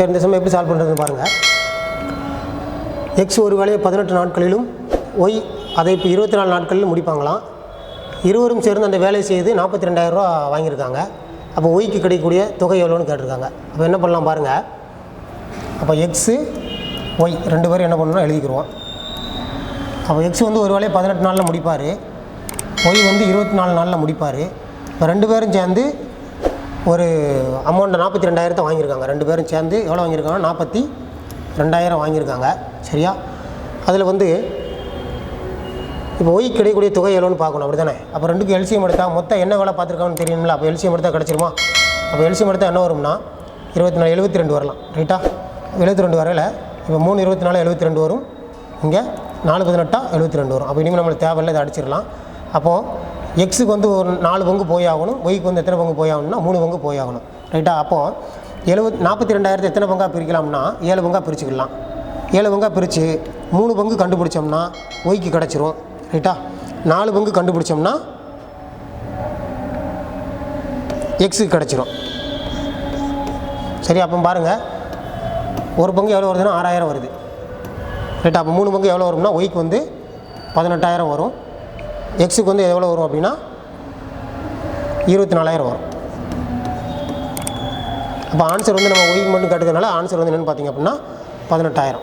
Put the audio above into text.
சரி, இந்த சமயம் எப்படி சால்வ் பண்ணுறதுன்னு பாருங்கள். எக்ஸ் ஒரு வேலையை 18 நாட்களிலும் ஒய் அதை இப்போ 24 நாட்களிலும் முடிப்பாங்களாம். இருவரும் சேர்ந்து அந்த வேலையை செய்து 42,000 ரூபா வாங்கியிருக்காங்க. அப்போ ஒய்க்கு கிடைக்கக்கூடிய தொகை எவ்வளோன்னு கேட்டிருக்காங்க. அப்போ என்ன பண்ணலாம் பாருங்கள். அப்போ எக்ஸு ஒய் 2 பேரும் என்ன பண்ணணும்னா எழுதிக்கிறோம். அப்போ எக்ஸ் வந்து ஒரு வேலையை 18 நாளில் முடிப்பார், ஒய் வந்து 24 நாளில் முடிப்பார். இப்போ 2 பேரும் சேர்ந்து ஒரு அமௌண்ட்டை 42,000 வாங்கியிருக்காங்க. 2 பேரும் சேர்ந்து எவ்வளோ வாங்கியிருக்காங்க? 42,000 வாங்கியிருக்காங்க. சரியா? அதில் வந்து இப்போ ஒய் கிடைக்கக்கூடிய தொகை எவ்வளோன்னு பார்க்கணும், அப்படி தானே? அப்போ 2க்கும் எல்சிஎம் எடுத்தால் மொத்தம் என்ன வேலை பார்த்துருக்காங்கன்னு தெரியுங்களா? அப்போ எல்சிஎம் எடுத்தால் கிடச்சிருமா? அப்போ எல்சிஎம் எடுத்தால் என்ன வரும்னா 24 72 வரலாம். ரைட்டா? 72 வரையில் இப்போ 3 24 72 வரும். இங்கே 4 18 72 வரும். அப்போ இனிமேல் நம்மளுக்கு தேவையில்லை, இதை அடிச்சிடலாம். அப்போது எக்ஸுக்கு வந்து ஒரு 4 பங்கு போய் ஆகணும், ஒய்க்கு வந்து எத்தனை பங்கு போய் ஆகணும்னா 3 பங்கு போய் ஆகணும். ரைட்டா? அப்போது 42,000 எத்தனை பங்காக பிரிக்கலாம்னா 7 பங்காக பிரிச்சுக்கலாம். 7 பங்காக பிரித்து 3 பங்கு கண்டுபிடிச்சோம்னா ஒய்க்கு கிடச்சிரும். ரைட்டா? 4 பங்கு கண்டுபிடிச்சோம்னா எக்ஸுக்கு கிடச்சிரும். சரி, அப்போ பாருங்கள், ஒரு பங்கு எவ்வளோ வருதுன்னா 6,000 வருது. ரைட்டா? அப்போ 3 பங்கு எவ்வளோ வரும்னா ஒய்க்கு வந்து 18,000 வரும், எக்ஸுக்கு வந்து எவ்வளோ வரும் அப்படின்னா 24,000 வரும். அப்போ ஆன்சர் வந்து நம்ம ஒய்க்கு மட்டும் கேட்டதுனால ஆன்சர் வந்து என்னென்னு பார்த்தீங்க அப்படின்னா 18,000.